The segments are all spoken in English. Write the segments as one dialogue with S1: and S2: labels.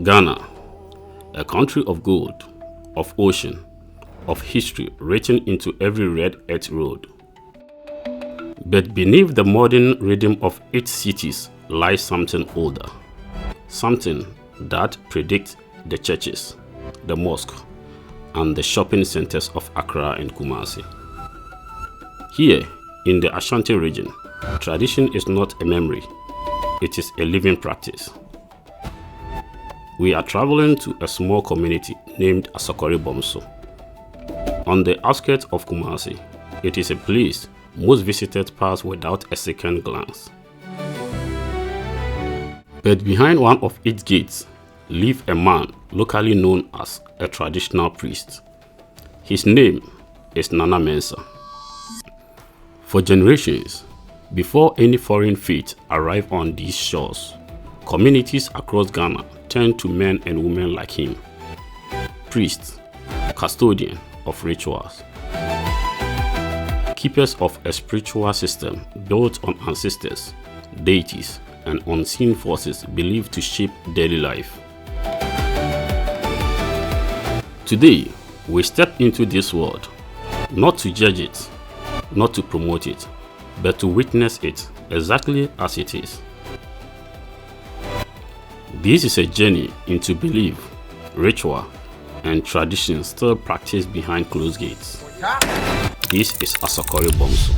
S1: Ghana, a country of gold, of ocean, of history written into every red earth road. But beneath the modern rhythm of its cities lies something older, something that predicts the churches, the mosque, and the shopping centers of Accra and Kumasi. Here, in the Ashanti region, tradition is not a memory, it is a living practice. We are traveling to a small community named Asokore Bomso. On the outskirts of Kumasi, it is a place most visitors pass without a second glance. But behind one of its gates lives a man locally known as a traditional priest. His name is Nana Mensah. For generations, before any foreign faith arrived on these shores, communities across Ghana turned to men and women like him, priests, custodians of rituals, keepers of a spiritual system built on ancestors, deities, and unseen forces believed to shape daily life. Today, we step into this world, not to judge it, not to promote it, but to witness it exactly as it is. This is a journey into belief, ritual, and tradition still practiced behind closed gates. This is Asokore Bomso.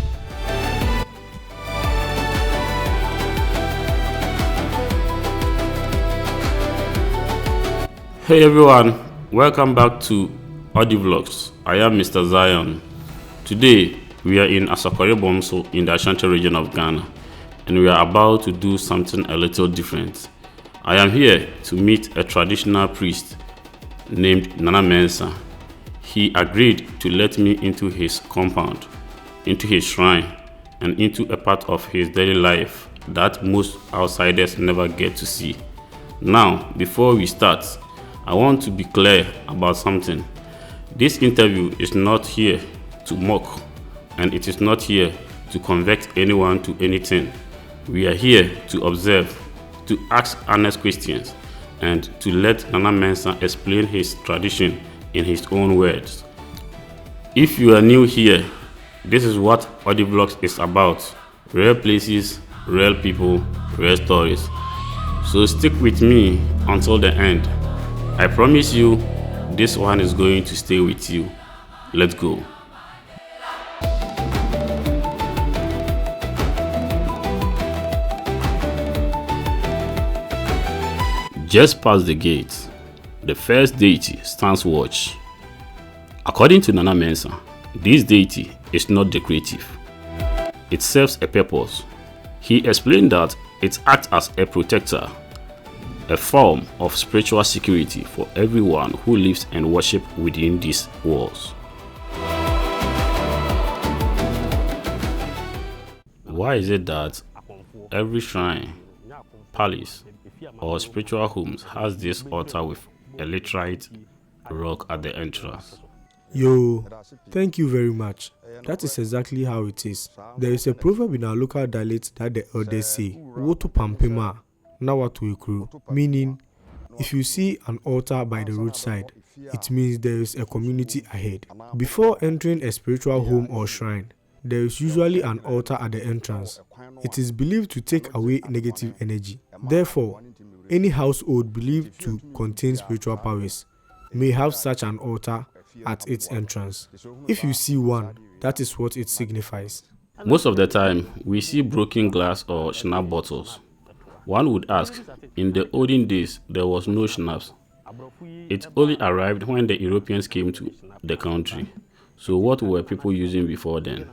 S1: Hey everyone, welcome back to OdyVlogs. I am Mr. Zion. Today, we are in Asokore Bomso in the Ashanti region of Ghana, and we are about to do something a little different. I am here to meet a traditional priest named Nana Mensah. He agreed to let me into his compound, into his shrine, and into a part of his daily life that most outsiders never get to see. Now, before we start, I want to be clear about something. This interview is not here to mock, and it is not here to convert anyone to anything. We are here to observe, to ask honest questions, and to let Nana Mensah explain his tradition in his own words. If you are new here, this is what OdyVlogs is about. Real places, real people, real stories. So stick with me until the end. I promise you, this one is going to stay with you. Let's go. Just past the gate, the first deity stands watch. According to Nana Mensah, this deity is not decorative. It serves a purpose. He explained that it acts as a protector, a form of spiritual security for everyone who lives and worships within these walls. Why is it that every shrine, palace, or spiritual homes has this altar with a laterite rock at the entrance?
S2: Yo, thank you very much. That is exactly how it is. There is a proverb in our local dialect that the elders say, "Woto pampema, na watu ekuru," meaning, if you see an altar by the roadside, it means there is a community ahead. Before entering a spiritual home or shrine, there is usually an altar at the entrance. It is believed to take away negative energy. Therefore, any household believed to contain spiritual powers may have such an altar at its entrance. If you see one, that is what it signifies.
S1: Most of the time, we see broken glass or schnapps bottles. One would ask, in the olden days, there was no schnapps. It only arrived when the Europeans came to the country. So what were people using before then?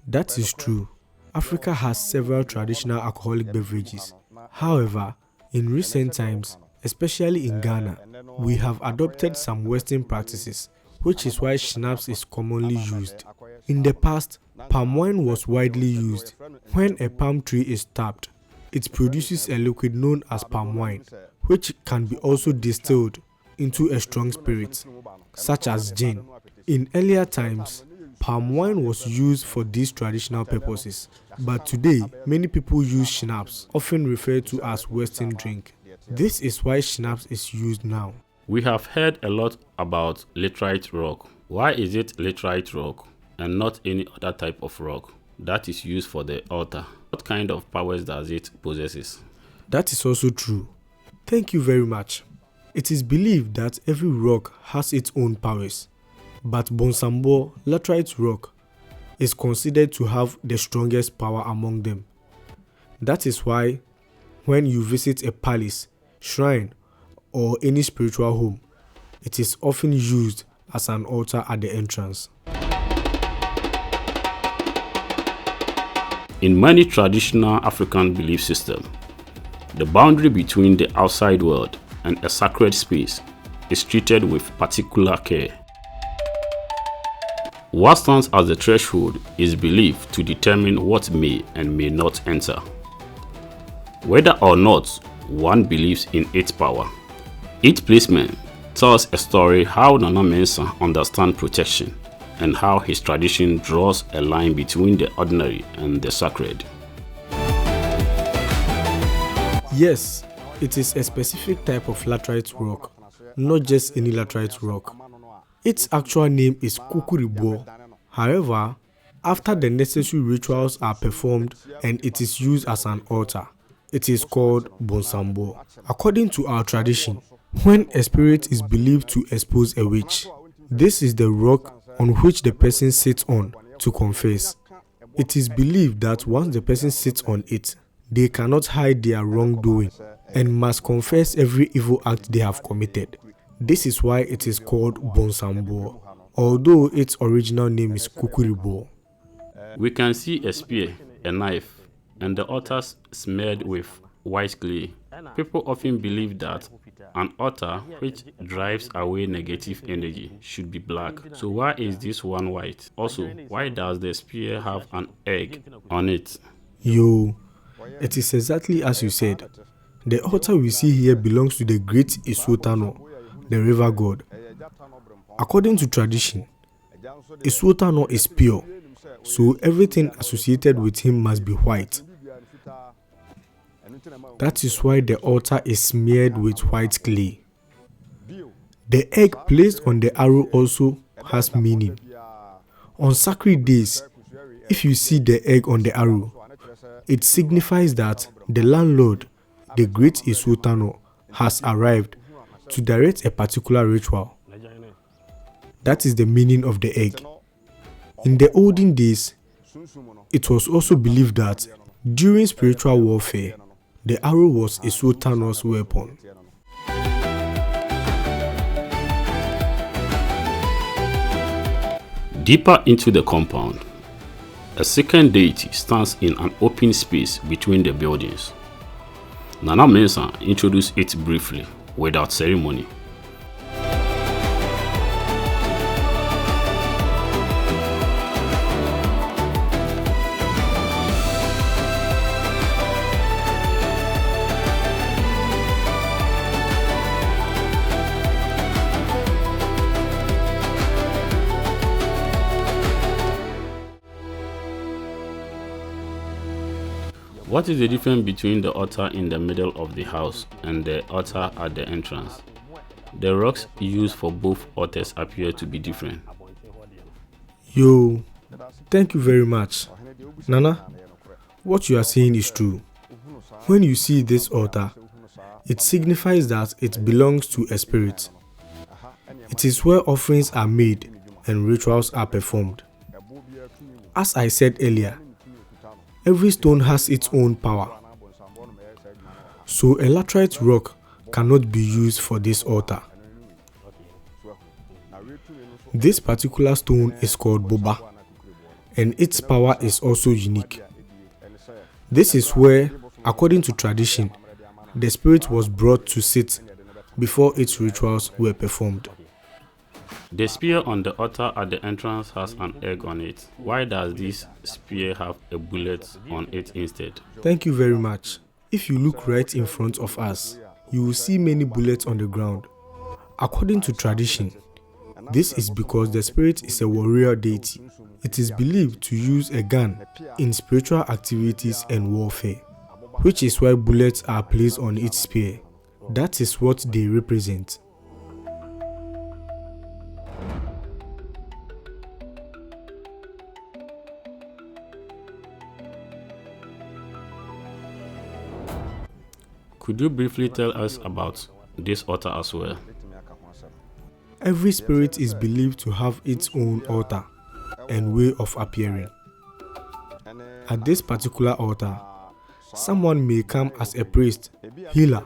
S2: That is true. Africa has several traditional alcoholic beverages. However, in recent times, especially in Ghana, we have adopted some Western practices, which is why schnapps is commonly used. In the past, palm wine was widely used. When a palm tree is tapped, it produces a liquid known as palm wine, which can be also distilled into a strong spirit, such as gin. In earlier times, palm wine was used for these traditional purposes, but today, many people use schnapps, often referred to as Western drink. This is why schnapps is used now.
S1: We have heard a lot about laterite rock. Why is it laterite rock and not any other type of rock that is used for the altar? What kind of powers does it possesses?
S2: That is also true. Thank you very much. It is believed that every rock has its own powers, but Bonsambo laterite rock is considered to have the strongest power among them. That is why when you visit a palace, shrine, or any spiritual home, it is often used as an altar at the entrance.
S1: In many traditional African belief systems, the boundary between the outside world and a sacred space is treated with particular care. What stands as the threshold is believed to determine what may and may not enter, whether or not one believes in its power. Each placement tells a story how Nana Mensah understands protection and how his tradition draws a line between the ordinary and the sacred.
S2: Yes, it is a specific type of laterite rock, not just any laterite rock. Its actual name is Kukuribo. However, after the necessary rituals are performed and it is used as an altar, it is called Bonsambo. According to our tradition, when a spirit is believed to expose a witch, this is the rock on which the person sits on to confess. It is believed that once the person sits on it, they cannot hide their wrongdoing and must confess every evil act they have committed. This is why it is called Bonsambo, although its original name is Kukuribo.
S1: We can see a spear, a knife, and the altars smeared with white clay. People often believe that an altar which drives away negative energy should be black. So why is this one white? Also, why does the spear have an egg on it?
S2: Yo, it is exactly as you said. The altar we see here belongs to the great Isuotano, the river god. According to tradition, Isuotano is pure, so everything associated with him must be white. That is why the altar is smeared with white clay. The egg placed on the arrow also has meaning. On sacred days, if you see the egg on the arrow, it signifies that the landlord, the great Isuotano, has arrived to direct a particular ritual. That is the meaning of the egg. In the olden days, it was also believed that during spiritual warfare, the arrow was Isuotano's weapon.
S1: Deeper into the compound, a second deity stands in an open space between the buildings. Nana Mensah introduced it briefly, without ceremony. What is the difference between the altar in the middle of the house and the altar at the entrance? The rocks used for both altars appear to be different.
S2: Yo, thank you very much. Nana, what you are saying is true. When you see this altar, it signifies that it belongs to a spirit. It is where offerings are made and rituals are performed. As I said earlier, every stone has its own power. So a laterite rock cannot be used for this altar. This particular stone is called Boba, and its power is also unique. This is where, according to tradition, the spirit was brought to sit before its rituals were performed.
S1: The spear on the altar at the entrance has an egg on it. Why does this spear have a bullet on it instead?
S2: Thank you very much. If you look right in front of us, you will see many bullets on the ground. According to tradition, this is because the spirit is a warrior deity. It is believed to use a gun in spiritual activities and warfare, which is why bullets are placed on its spear. That is what they represent.
S1: Could you briefly tell us about this altar as well?
S2: Every spirit is believed to have its own altar and way of appearing. At this particular altar, someone may come as a priest, healer,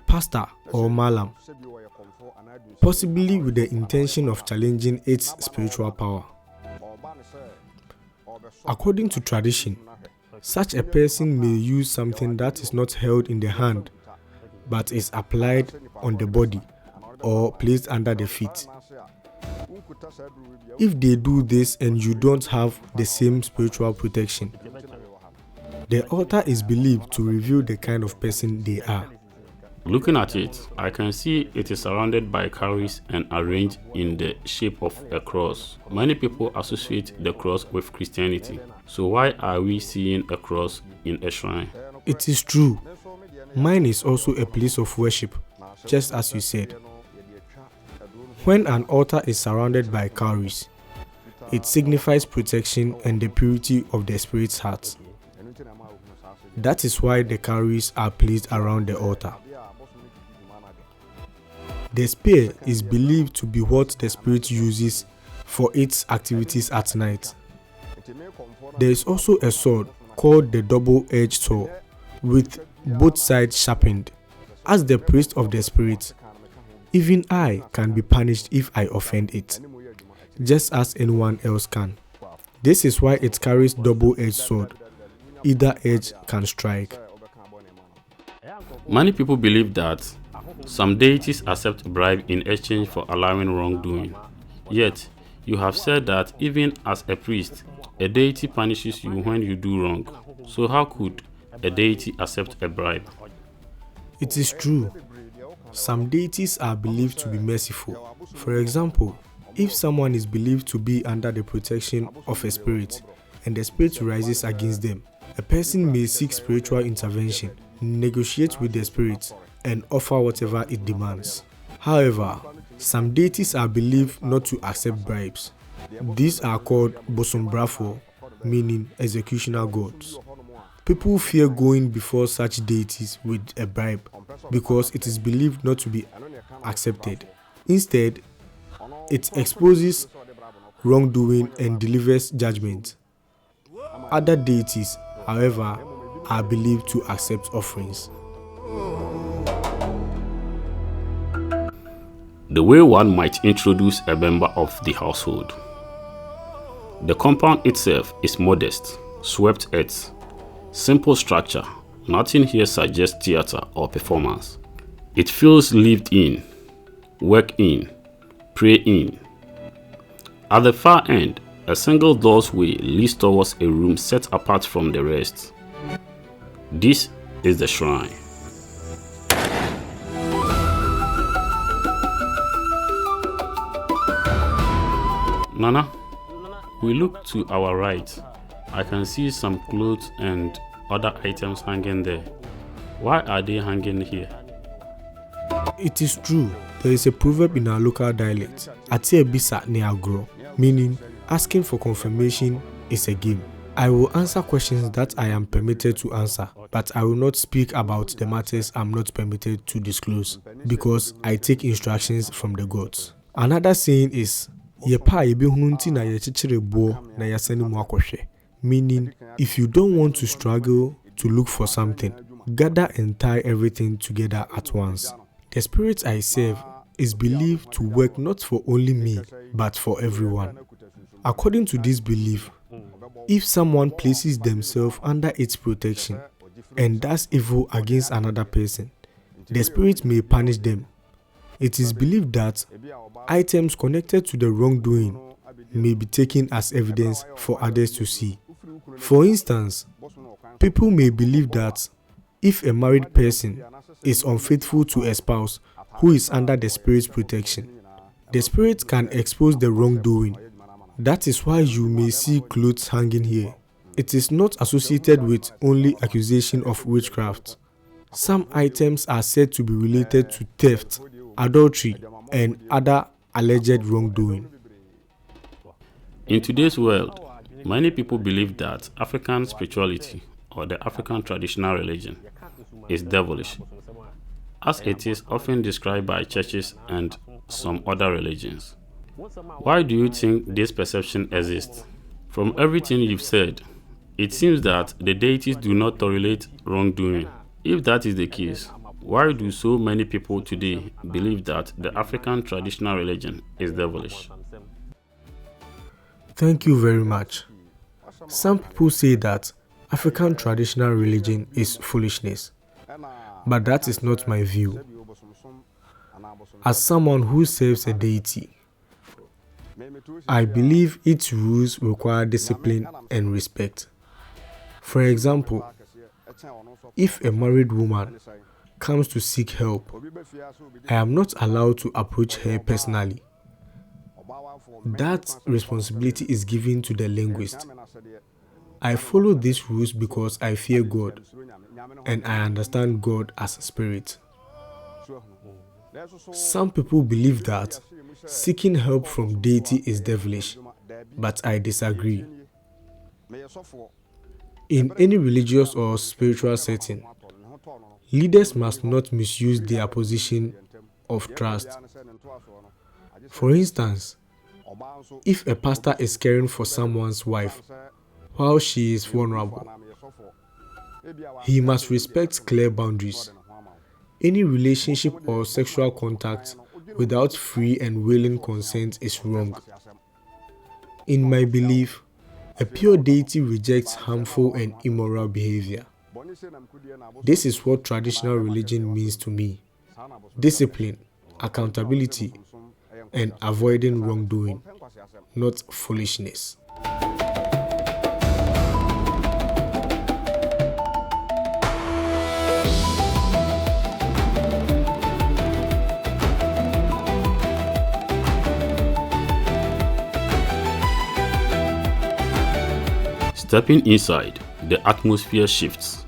S2: pastor, or malam, possibly with the intention of challenging its spiritual power. According to tradition, such a person may use something that is not held in the hand but is applied on the body or placed under the feet. If they do this and you don't have the same spiritual protection, the altar is believed to reveal the kind of person they are.
S1: Looking at it, I can see it is surrounded by cowries and arranged in the shape of a cross. Many people associate the cross with Christianity. So why are we seeing a cross in a shrine?
S2: It is true. Mine is also a place of worship, just as you said. When an altar is surrounded by cowries, it signifies protection and the purity of the spirit's heart. That is why the cowries are placed around the altar. The spear is believed to be what the spirit uses for its activities at night. There is also a sword called the double-edged sword, with both sides sharpened. As the priest of the spirit, even I can be punished if I offend it, just as anyone else can. This is why it carries double-edged sword. Either edge can strike.
S1: Many people believe that some deities accept bribe in exchange for allowing wrongdoing. Yet, you have said that even as a priest, a deity punishes you when you do wrong. So how could a deity accept a bribe?
S2: It is true. Some deities are believed to be merciful. For example, if someone is believed to be under the protection of a spirit and the spirit rises against them, a person may seek spiritual intervention, negotiate with the spirit, and offer whatever it demands. However, some deities are believed not to accept bribes. These are called bosombrafo, meaning executioner gods. People fear going before such deities with a bribe because it is believed not to be accepted. Instead, it exposes wrongdoing and delivers judgment. Other deities, however, are believed to accept offerings.
S1: The way one might introduce a member of the household. The compound itself is modest, swept earth, simple structure. Nothing here suggests theater or performance. It feels lived in, work in, pray in. At the far end, a single doorway leads towards a room set apart from the rest. This is the shrine. Nana, we look to our right. I can see some clothes and other items hanging there. Why are they hanging here?
S2: It is true. There is a proverb in our local dialect, "Ate bisa ne agro," meaning asking for confirmation is a game. I will answer questions that I am permitted to answer, but I will not speak about the matters I'm not permitted to disclose, because I take instructions from the gods. Another saying is, "Yepa ebehunu nti na yechichere bo na yasani mu akohwe," meaning if you don't want to struggle to look for something, gather and tie everything together at once. The spirit I serve is believed to work not for only me, but for everyone. According to this belief, if someone places themselves under its protection and does evil against another person, the spirit may punish them. It is believed that items connected to the wrongdoing may be taken as evidence for others to see. For instance, people may believe that If a married person is unfaithful to a spouse who is under the spirit's protection, the spirit can expose the wrongdoing. That is why you may see clothes hanging here. It is not associated with only accusation of witchcraft. Some items are said to be related to theft, adultery, and other alleged wrongdoing.
S1: In today's world, many people believe that African spirituality or the African traditional religion is devilish, as it is often described by churches and some other religions. Why do you think this perception exists? From everything you've said, it seems that the deities do not tolerate wrongdoing. If that is the case, why do so many people today believe that the African traditional religion is devilish?
S2: Thank you very much. Some people say that African traditional religion is foolishness, but that is not my view. As someone who serves a deity, I believe its rules require discipline and respect. For example, if a married woman comes to seek help, I am not allowed to approach her personally. That responsibility is given to the linguist. I follow these rules because I fear God and I understand God as a spirit. Some people believe that seeking help from deity is devilish, but I disagree. In any religious or spiritual setting, leaders must not misuse their position of trust. For instance, if a pastor is caring for someone's wife while she is vulnerable, he must respect clear boundaries. Any relationship or sexual contact without free and willing consent is wrong. In my belief, a pure deity rejects harmful and immoral behavior. This is what traditional religion means to me: discipline, accountability, and avoiding wrongdoing, not foolishness.
S1: Stepping inside, the atmosphere shifts.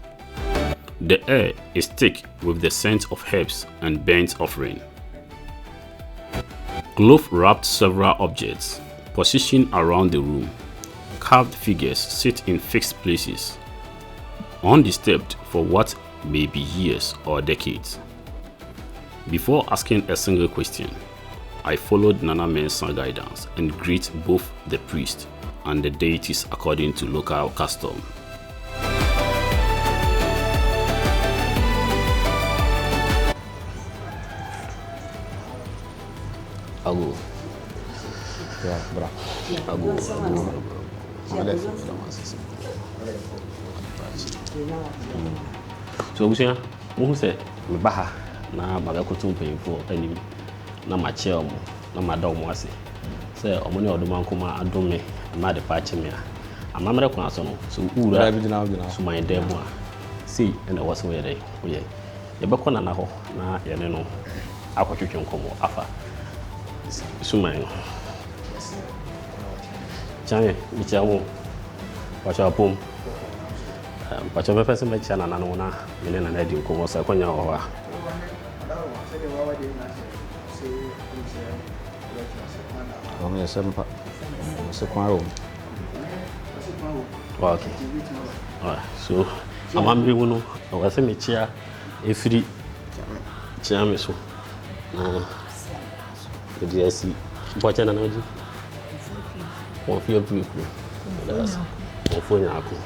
S1: The air is thick with the scent of herbs and burnt offering. Cloth-wrapped several objects positioned around the room. Carved figures sit in fixed places, undisturbed for what may be years or decades. Before asking a single question, I followed Nana Mensah guidance and greet both the priest and the deities according to local custom. Ago.
S3: Yeah, bro.
S1: Ago. So we say, who say me baha na magakoto mpanyimfo anim na mache omo na madom wase. Say omo ne odoma nkoma adome na de pa che me a amamre kwa so no so ura so my demo see and was where they ye beko na ho na ye ne no akwotwetwe nkomo afa so my chanye bichawo wacha pom pacha me pese me chana na no na me na na di nkomo sa kwanya ho ha
S3: Vamos sempa. Se kwaro.
S1: Okay. Alright. So amambe wono wase me chia efiri chia me so. Na the asi bocha na na oji. Won fi opu. That's won fo nya ako.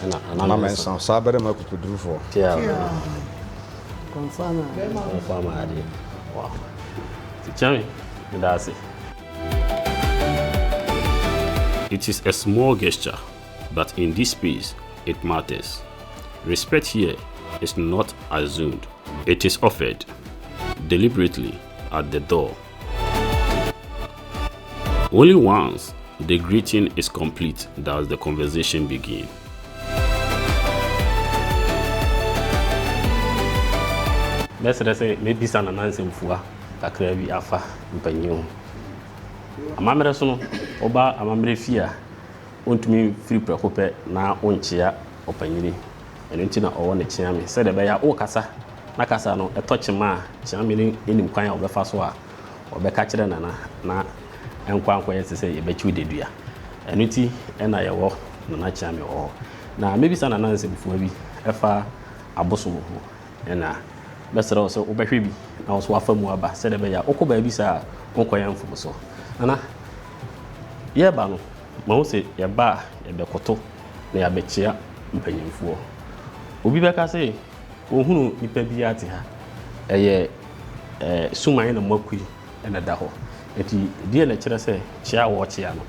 S1: Na
S3: Nana Mensah sabere makupu duru for.
S1: Yeah.
S4: Confirm.
S1: Ade. Wow. Tichami, that's it. It is a small gesture, but in this space, it matters. Respect here is not assumed. It is offered deliberately at the door. Only once the greeting is complete does the conversation begin. best say maybe san Nana Mfua kakra bi afa mpanyin. Amamre so no oba amamre fia ontumi free prekope na onchia opanyini. Eno nti na owo ne chia me se de be ya o kasa na kasa no etochima chia me ni enim kwan a obefa so a obeka kire nana na enkwankwa yesi se yebechi dedua. Eno nti na ye wo nana chia me o na maybe san Nana Mfua bi efa aboso ho na besere so obehwe bi na so afa mu aba se de be ya okoba bi sa onkoya mfumo so ana ye ba no ma wo se ye ba ye bekoto na ya bechia mpanyimfuo obi beka se ohunu nipa bi ate ha eye suman na makui na da ho eti die na kire se chia wo chia no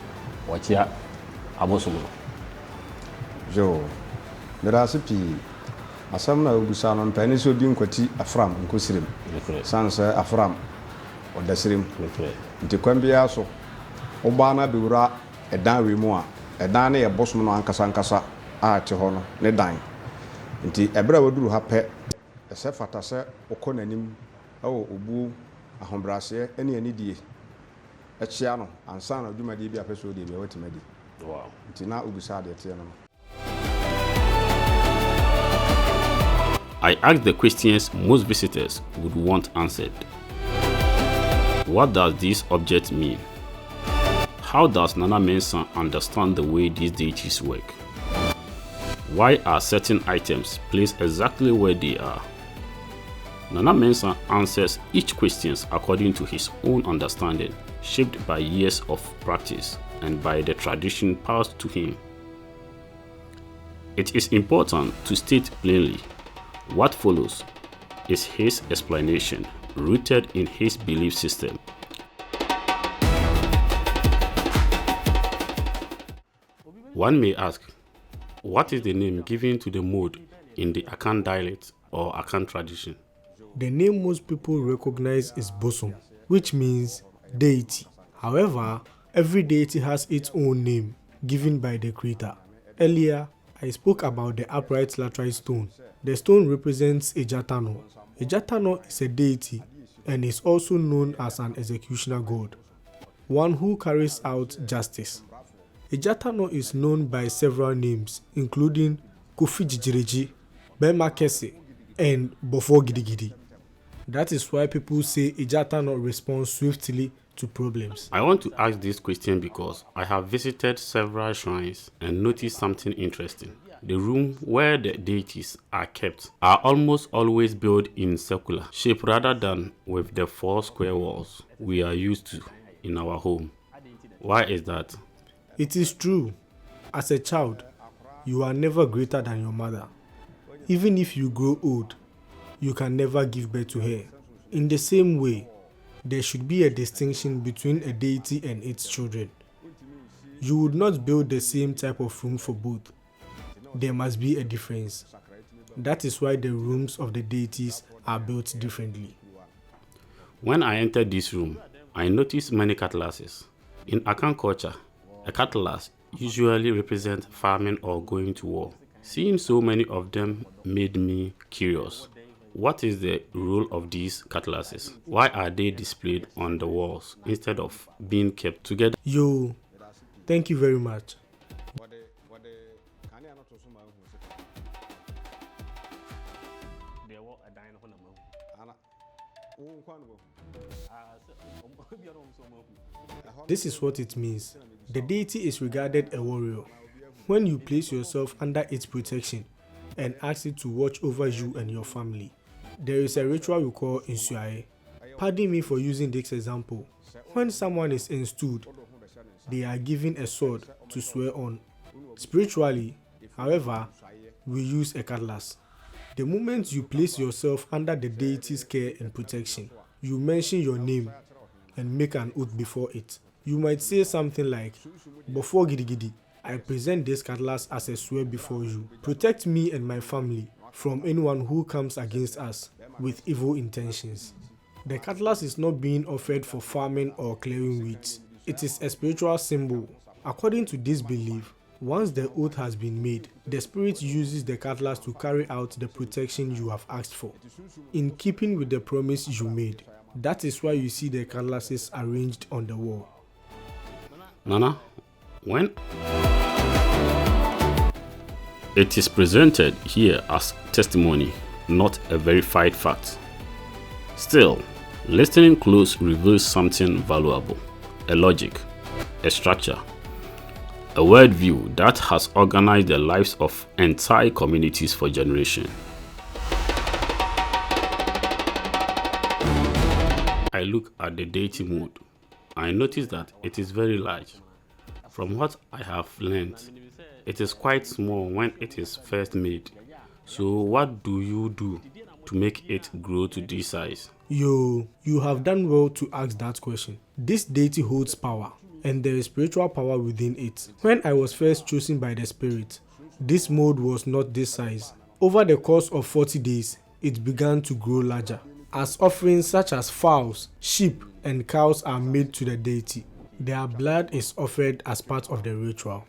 S1: wo chia abosom no
S3: jo merase pi asam na ogusa no mpani so di nkwati afram nkosirim sanse afram odasirim nti kwambia so oba na bewura edan we mu a edan na ye bosom no ankasa a te ho no ne dan nti ebra waduru ha pe ese fata se okonanim awo obu ahombrase ene anidie echia no ansa na adwumadi bi apeso de bi watimadi wow nti na ogusa de te no.
S1: I asked the questions most visitors would want answered. What does this object mean? How does Nana Mensah understand the way these deities work? Why are certain items placed exactly where they are? Nana Mensah answers each question according to his own understanding, shaped by years of practice and by the tradition passed to him. It is important to state plainly what follows is his explanation, rooted in his belief system. One may ask, what is the name given to the mode in the Akan dialect or Akan tradition?
S2: The name most people recognize is bosom, which means deity. However, every deity has its own name given by the creator. Earlier, I spoke about the upright laterite stone. The stone represents a Jatano. A Jatano is a deity and is also known as an executioner god, one who carries out justice. A Jatano is known by several names, including Kofi Jijireji, Bema Kese, and Bofo Gidigidi. That is why people say a Jatano responds swiftly to problems.
S1: I want to ask this question because I have visited several shrines and noticed something interesting. The room where the deities are kept are almost always built in circular shape rather than with the 4 square walls we are used to in our home. Why is that?
S2: It is true. As a child, you are never greater than your mother. Even if you grow old, you can never give birth to her. In the same way, there should be a distinction between a deity and its children. You would not build the same type of room for both. There must be a difference. That is why the rooms of the deities are built differently.
S1: When I entered this room, I noticed many cutlasses. In Akan culture, a cutlass usually represents farming or going to war. Seeing so many of them made me curious. What is the role of these cutlasses? Why are they displayed on the walls instead of being kept together?
S2: Yo, thank you very much. This is what it means. The deity is regarded a warrior. When you place yourself under its protection and ask it to watch over you and your family, there is a ritual we call Insuaye. Pardon me for using this example. When someone is installed, they are given a sword to swear on. Spiritually, however, we use a cutlass. The moment you place yourself under the deity's care and protection, you mention your name and make an oath before it. You might say something like, "Before Gidigidi, I present this cutlass as a swear before you. Protect me and my family from anyone who comes against us with evil intentions." The cutlass is not being offered for farming or clearing weeds. It is a spiritual symbol. According to this belief, Once the oath has been made, the spirit uses the cutlass to carry out the protection you have asked for, in keeping with the promise you made. That is why you see the cutlasses arranged on the wall.
S1: Nana, when it is presented here as testimony, not a verified fact, still, listening close reveals something valuable, a logic, a structure, a worldview that has organized the lives of entire communities for generations. I look at the deity mood. I notice that it is very large. From what I have learned, it is quite small when it is first made. So what do you do to make it grow to this size?
S2: You have done well to ask that question. This deity holds power, and there is spiritual power within it. When I was first chosen by the spirit, this mold was not this size. Over the course of 40 days, it began to grow larger, as offerings such as fowls, sheep, and cows are made to the deity. Their blood is offered as part of the ritual.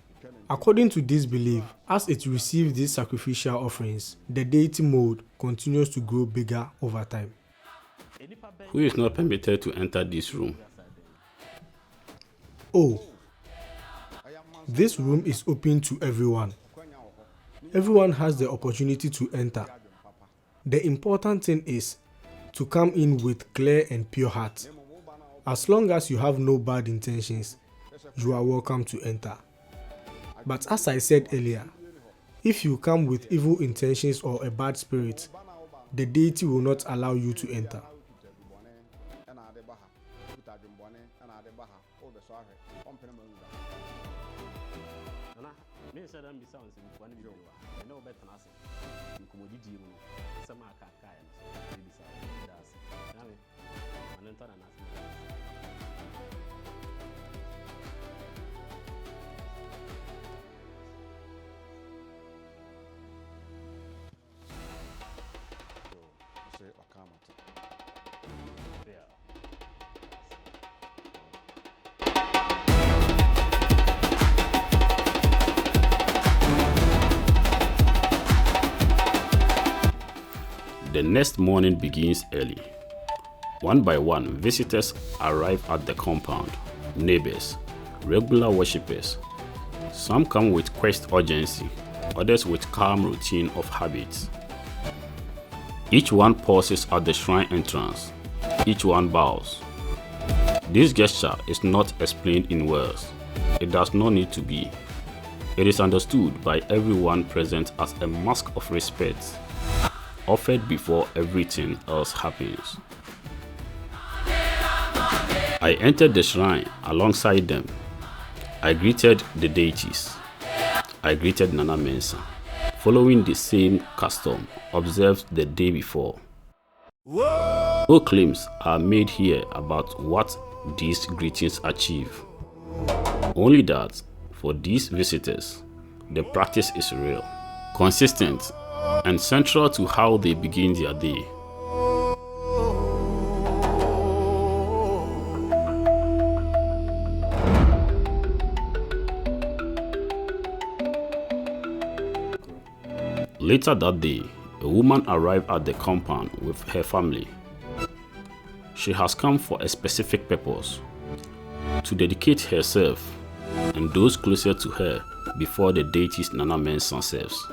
S2: According to this belief, as it receives these sacrificial offerings, the deity mold continues to grow bigger over time.
S1: Who is not permitted to enter this room?
S2: Oh, this room is open to everyone. Everyone has the opportunity to enter. The important thing is to come in with clear and pure heart. As long as you have no bad intentions, you are welcome to enter. But as I said earlier, if you come with evil intentions or a bad spirit, the deity will not allow you to enter.
S1: The next morning begins early. One by one, visitors arrive at the compound, neighbors, regular worshippers. Some come with quest urgency, others with calm routine of habits. Each one pauses at the shrine entrance. Each one bows. This gesture is not explained in words. It does not need to be. It is understood by everyone present as a mask of respect, offered before everything else happens. I entered the shrine alongside them. I greeted the deities. I greeted Nana Mensah, following the same custom observed the day before. No claims are made here about what these greetings achieve. Only that, for these visitors, the practice is real, consistent, and central to how they begin their day. Later that day, a woman arrived at the compound with her family. She has come for a specific purpose: to dedicate herself and those closer to her before the deities Nana Mensah serves.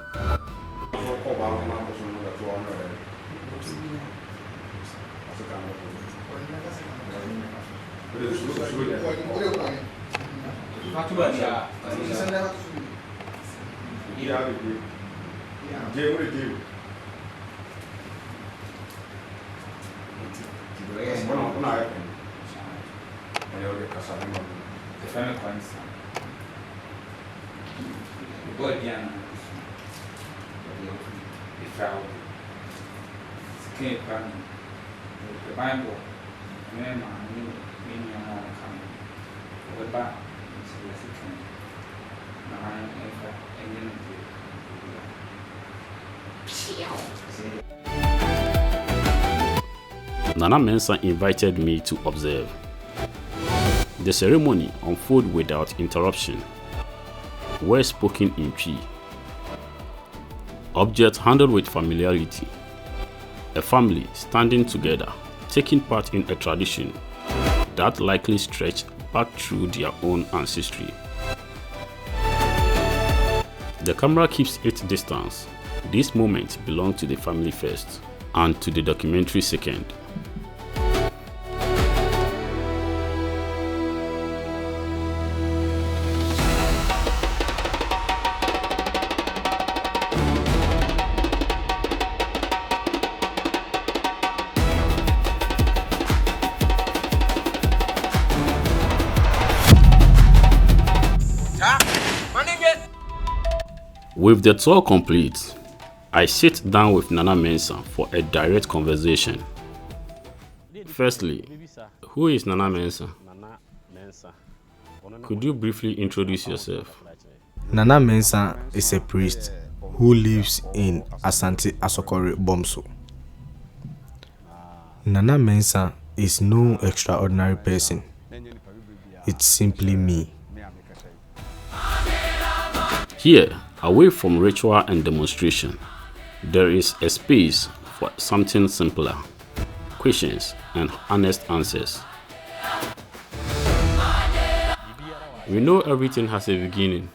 S1: Nana Mensah invited me to observe. The ceremony unfolded without interruption. words spoken in Twi, objects handled with familiarity, a family standing together, taking part in a tradition that likely stretched back through their own ancestry. The camera keeps its distance. This moment belongs to the family first and to the documentary second. With the tour complete, I sit down with Nana Mensah for a direct conversation. Firstly, who is Nana Mensah? Could you briefly introduce yourself?
S2: Nana Mensah is a priest who lives in Ashanti, Asokore Bomso. Nana Mensah is no extraordinary person. It's simply me.
S1: Here, away from ritual and demonstration, there is a space for something simpler, questions and honest answers. We know everything has a beginning,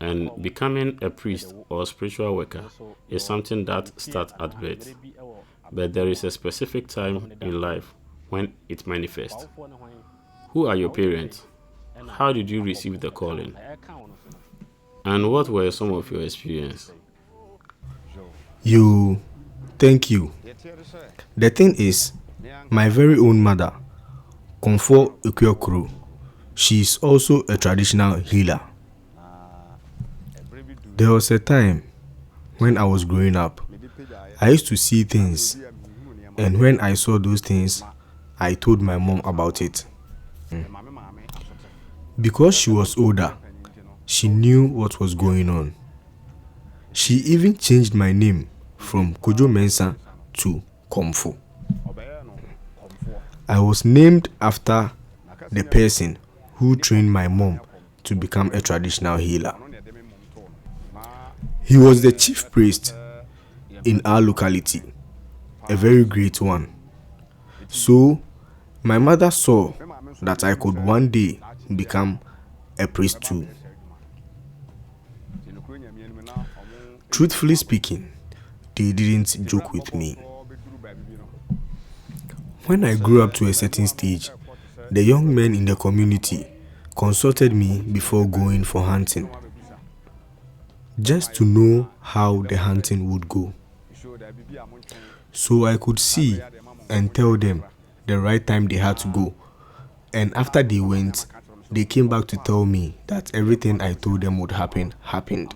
S1: and becoming a priest or spiritual worker is something that starts at birth, but there is a specific time in life when it manifests. Who are your parents? How did you receive the calling? And what were some of your experiences?
S2: Thank you. The thing is, my very own mother, Komfo Ikuokuru, she is also a traditional healer. There was a time when I was growing up, I used to see things, and when I saw those things, I told my mom about it. Because she was older, she knew what was going on. She even changed my name from Kojo Mensah to Komfo. I was named after the person who trained my mom to become a traditional healer. He was the chief priest in our locality, a very great one. So, my mother saw that I could one day become a priest too. Truthfully speaking, they didn't joke with me. When I grew up to a certain stage, the young men in the community consulted me before going for hunting, just to know how the hunting would go. So I could see and tell them the right time they had to go. And after they went, they came back to tell me that everything I told them would happen, happened.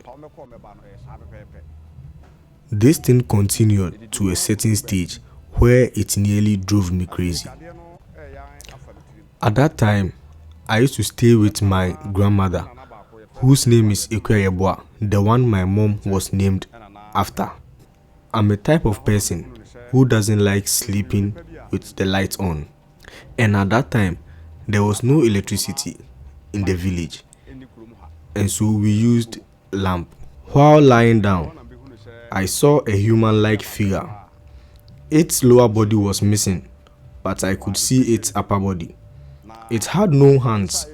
S2: This thing continued to a certain stage where it nearly drove me crazy. At that time, I used to stay with my grandmother, whose name is Ekuayeboa, the one my mom was named after. I'm a type of person who doesn't like sleeping with the lights on. And at that time, there was no electricity in the village. And so we used lamp. While lying down, I saw a human-like figure. Its lower body was missing, but I could see its upper body. It had no hands,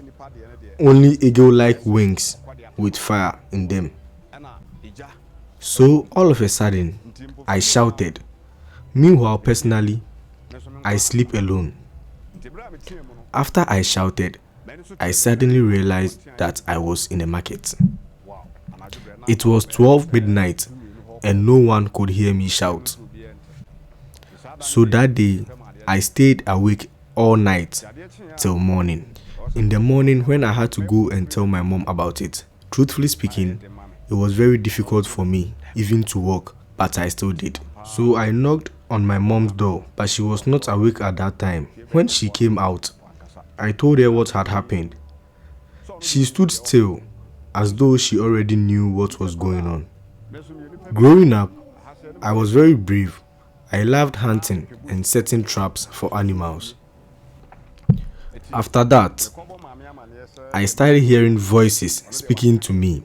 S2: only eagle-like wings with fire in them. So all of a sudden, I shouted. Meanwhile, personally, I sleep alone. After I shouted, I suddenly realized that I was in a market. It was 12 midnight and no one could hear me shout. So that day, I stayed awake all night till morning. In the morning, when I had to go and tell my mom about it, truthfully speaking, it was very difficult for me even to walk, but I still did. So I knocked on my mom's door, but she was not awake at that time. When she came out, I told her what had happened. She stood still, as though she already knew what was going on. Growing up, I was very brave. I loved hunting and setting traps for animals. After that, I started hearing voices speaking to me.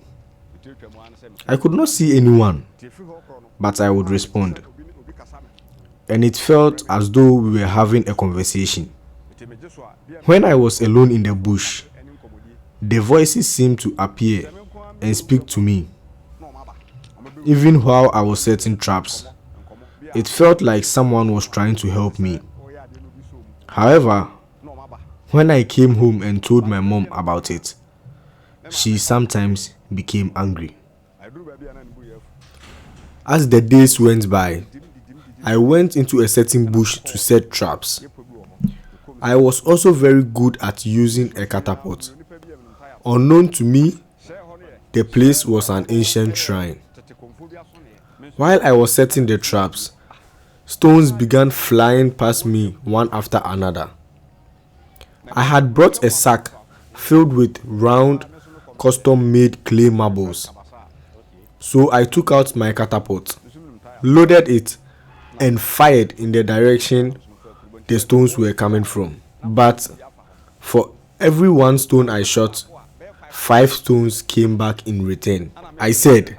S2: I could not see anyone, but I would respond. And it felt as though we were having a conversation. When I was alone in the bush, the voices seemed to appear and speak to me. Even while I was setting traps, it felt like someone was trying to help me. However, when I came home and told my mom about it, she sometimes became angry. As the days went by, I went into a certain bush to set traps. I was also very good at using a catapult. Unknown to me, the place was an ancient shrine. While I was setting the traps, stones began flying past me one after another. I had brought a sack filled with round, custom-made clay marbles. So I took out my catapult, loaded it, and fired in the direction the stones were coming from. But for every one stone I shot, 5 stones came back in return. I said,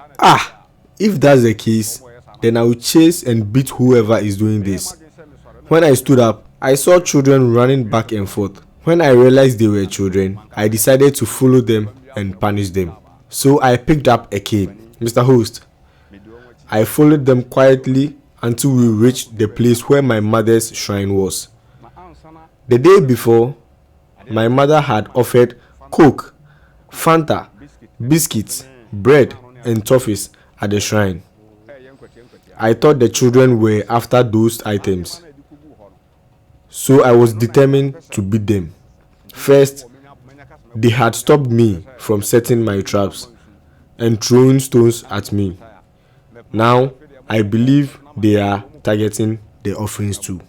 S2: if that's the case, then I will chase and beat whoever is doing this. When I stood up, I saw children running back and forth. When I realized they were children, I decided to follow them and punish them. So I picked up a cane. Mr. Host, I followed them quietly until we reached the place where my mother's shrine was. The day before, my mother had offered Coke, Fanta, biscuits, bread, and toffees at the shrine. I thought the children were after those items, so I was determined to beat them. First, they had stopped me from setting my traps and throwing stones at me. Now, I believe they are targeting the offerings too.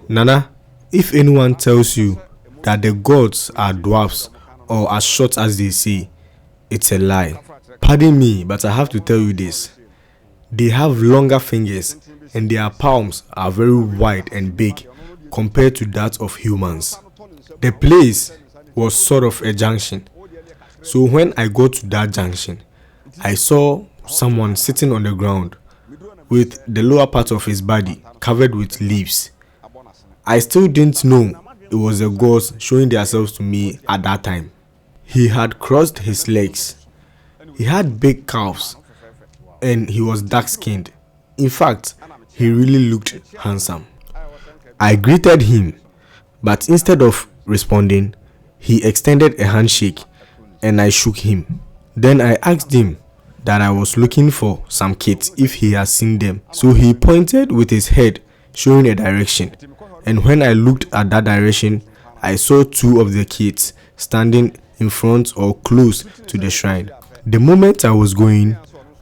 S2: Nana, if anyone tells you that the gods are dwarfs or as short as they say, it's a lie. Pardon me, but I have to tell you this. They have longer fingers and their palms are very wide and big compared to that of humans. The place was sort of a junction. So when I got to that junction, I saw someone sitting on the ground with the lower part of his body covered with leaves. I still didn't know it was the gods showing themselves to me at that time. He had crossed his legs. He had big calves and he was dark-skinned. In fact, he really looked handsome. I greeted him, but instead of responding, he extended a handshake and I shook him. Then I asked him that I was looking for some kids if he has seen them. So he pointed with his head, showing a direction. And when I looked at that direction, I saw 2 of the kids standing in front or close to the shrine. The moment I was going,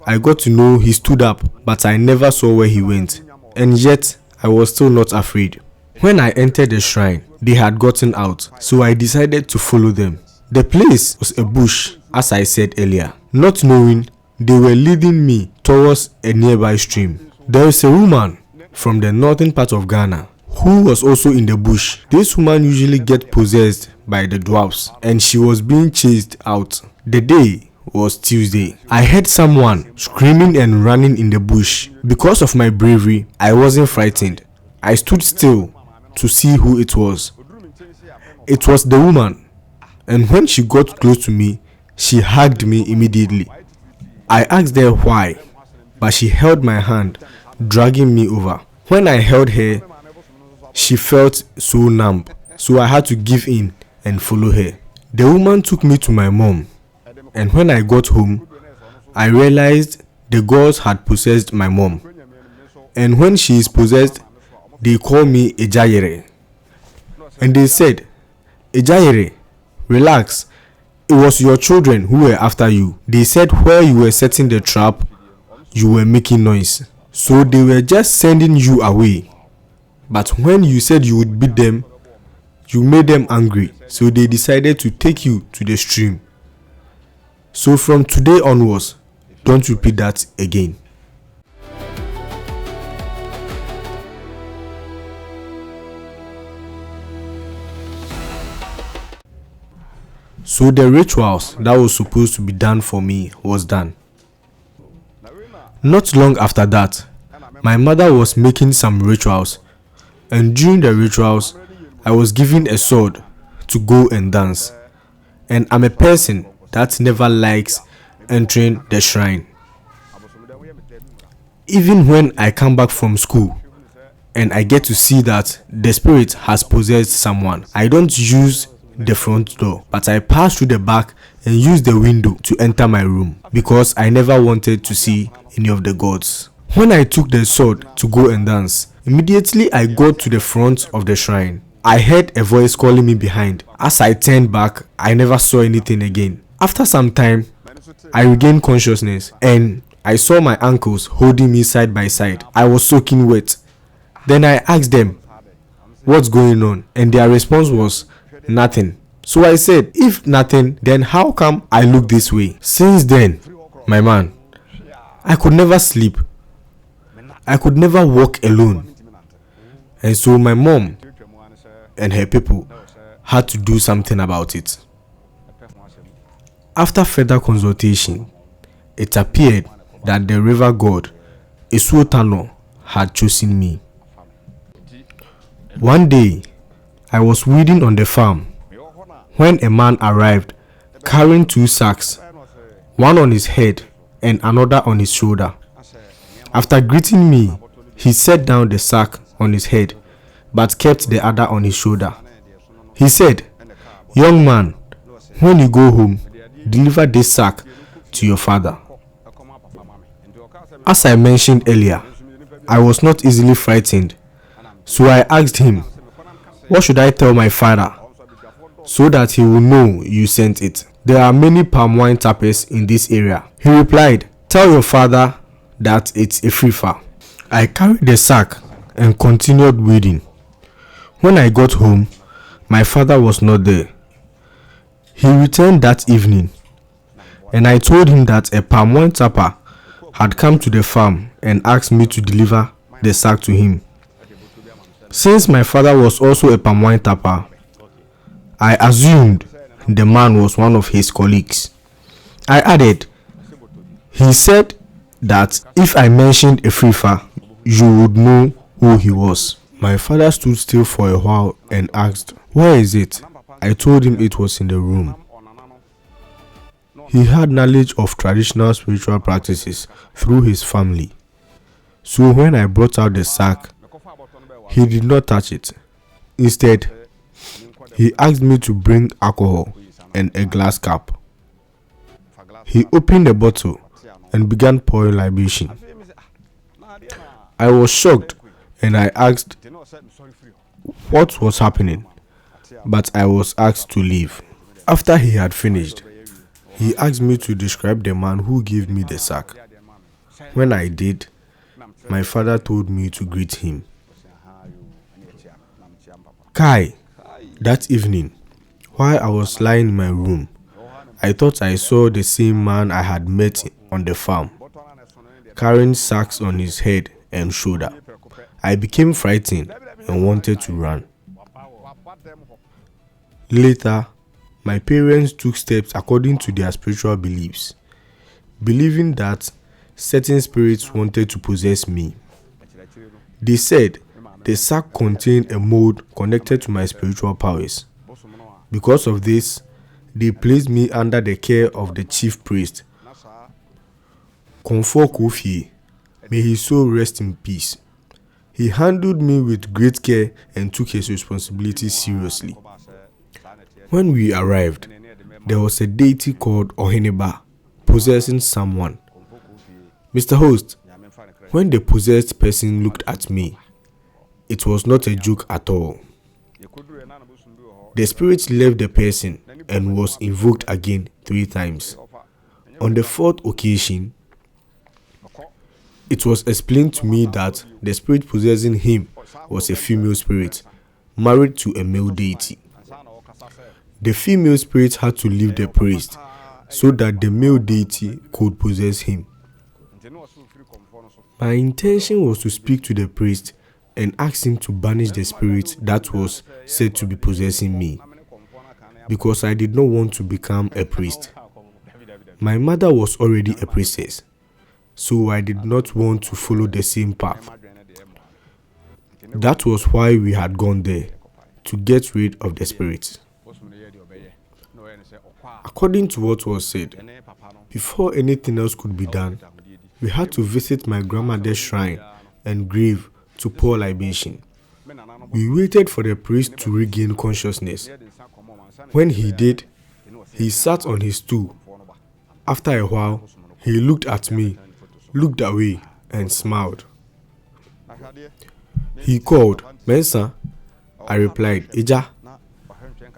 S2: I got to know he stood up, but I never saw where he went. And yet, I was still not afraid. When I entered the shrine, they had gotten out, so I decided to follow them. The place was a bush, as I said earlier. Not knowing, they were leading me towards a nearby stream. There is a woman from the northern part of Ghana who was also in the bush. This woman usually gets possessed by the dwarfs, and she was being chased out. The day was Tuesday. I heard someone screaming and running in the bush. Because of my bravery, I wasn't frightened. I stood still to see who it was. It was the woman, and when she got close to me, she hugged me immediately. I asked her why, but she held my hand, dragging me over. When I held her, she felt so numb, so I had to give in and follow her. The woman took me to my mom, and when I got home, I realized the gods had possessed my mom. And when she is possessed, they call me Ejayere. And they said, Ejayere, relax. It was your children who were after you. They said where you were setting the trap, you were making noise. So they were just sending you away. But when you said you would beat them, you made them angry. So they decided to take you to the stream. So from today onwards, don't repeat that again. So the rituals that was supposed to be done for me was done. Not long after that, my mother was making some rituals, and during the rituals, I was given a sword to go and dance. And I'm a person that never likes entering the shrine. Even when I come back from school and I get to see that the spirit has possessed someone, I don't use the front door, but I pass through the back and use the window to enter my room because I never wanted to see any of the gods. When I took the sword to go and dance, immediately I got to the front of the shrine. I heard a voice calling me behind. As I turned back, I never saw anything again. After some time, I regained consciousness and I saw my uncles holding me side by side. I was soaking wet. Then I asked them, "What's going on?" And their response was, "Nothing." So I said, "If nothing, then how come I look this way?" Since then, my man, I could never sleep. I could never walk alone. And so my mom and her people had to do something about it. After further consultation, it appeared that the river god, Isuotano, had chosen me. One day, I was weeding on the farm when a man arrived carrying 2 sacks, one on his head and another on his shoulder. After greeting me, he set down the sack on his head but kept the other on his shoulder. He said, "Young man, when you go home, deliver this sack to your father." As I mentioned earlier, I was not easily frightened, so I asked him, "What should I tell my father so that he will know you sent it? There are many palm wine tappers in this area." He replied, "Tell your father that it's a frifa." I carried the sack and continued weeding. When I got home, my father was not there. He returned that evening, and I told him that a palm wine tapper had come to the farm and asked me to deliver the sack to him. Since my father was also a palm wine tapper, I assumed the man was one of his colleagues. I added, "He said that if I mentioned a frifa, you would know who he was." My father stood still for a while and asked, "Where is it?" I told him it was in the room. He had knowledge of traditional spiritual practices through his family. So when I brought out the sack, he did not touch it. Instead, he asked me to bring alcohol and a glass cup. He opened the bottle and began pouring libation. I was shocked and I asked what was happening, but I was asked to leave. After he had finished, he asked me to describe the man who gave me the sack. When I did, my father told me to greet him. Kai, that evening, while I was lying in my room, I thought I saw the same man I had met on the farm, carrying sacks on his head and shoulder. I became frightened and wanted to run. Later, my parents took steps according to their spiritual beliefs, believing that certain spirits wanted to possess me. They said the sack contained a mold connected to my spiritual powers. Because of this, they placed me under the care of the chief priest, Komfo Kofi. May his soul rest in peace. He handled me with great care and took his responsibilities seriously. When we arrived, there was a deity called Oheneba possessing someone. Mr. Host, when the possessed person looked at me, it was not a joke at all. The spirit left the person and was invoked again 3 times. On the 4th occasion, it was explained to me that the spirit possessing him was a female spirit, married to a male deity. The female spirit had to leave the priest so that the male deity could possess him. My intention was to speak to the priest and ask him to banish the spirit that was said to be possessing me. because I did not want to become a priest. My mother was already a priestess, so I did not want to follow the same path. That was why we had gone there, to get rid of the spirits. According to what was said, before anything else could be done, we had to visit my grandmother's shrine and grave to pour libation. We waited for the priest to regain consciousness. When he did, he sat on his stool. After a while, he looked at me, looked away, and smiled. He called, "Mensah." I replied, "Ija."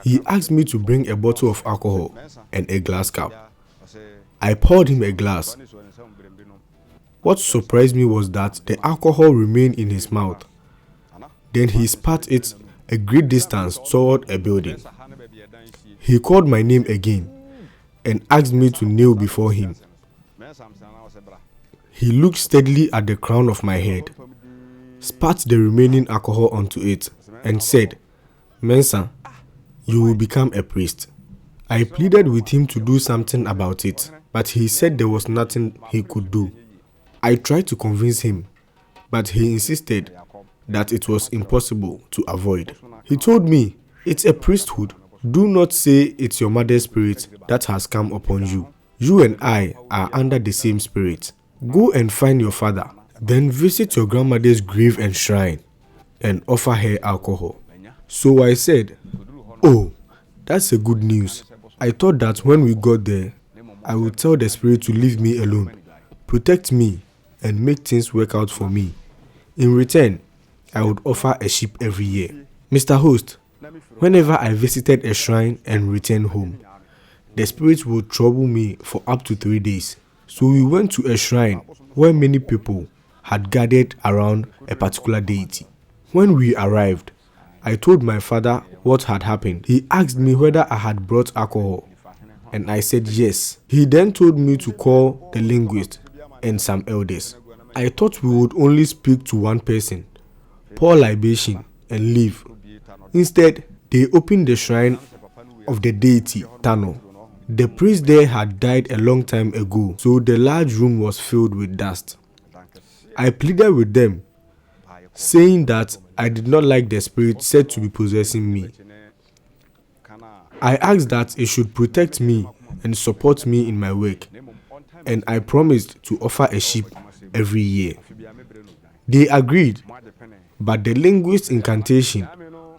S2: He asked me to bring a bottle of alcohol and a glass cup. I poured him a glass. What surprised me was that the alcohol remained in his mouth. Then he spat it a great distance toward a building. He called my name again and asked me to kneel before him. He looked steadily at the crown of my head, spat the remaining alcohol onto it, and said, "Mensah, you will become a priest." I pleaded with him to do something about it, but he said there was nothing he could do. I tried to convince him, but he insisted that it was impossible to avoid. He told me, "It's a priesthood. Do not say it's your mother's spirit that has come upon you. You and I are under the same spirit. Go and find your father, then visit your grandmother's grave and shrine, and offer her alcohol." So I said, "Oh, that's a good news." I thought that when we got there, I would tell the spirit to leave me alone, protect me, and make things work out for me. In return, I would offer a sheep every year. Mr. Host, whenever I visited a shrine and returned home, the spirits would trouble me for up to 3 days. So we went to a shrine where many people had gathered around a particular deity. When we arrived, I told my father what had happened. He asked me whether I had brought alcohol, and I said yes. He then told me to call the linguist and some elders. I thought we would only speak to one person, pour libation, and leave. Instead, they opened the shrine of the deity, Tano. The priest there had died a long time ago, so the large room was filled with dust. I pleaded with them, saying that I did not like the spirit said to be possessing me. I asked that it should protect me and support me in my work, and I promised to offer a sheep every year. They agreed, but the linguist's incantation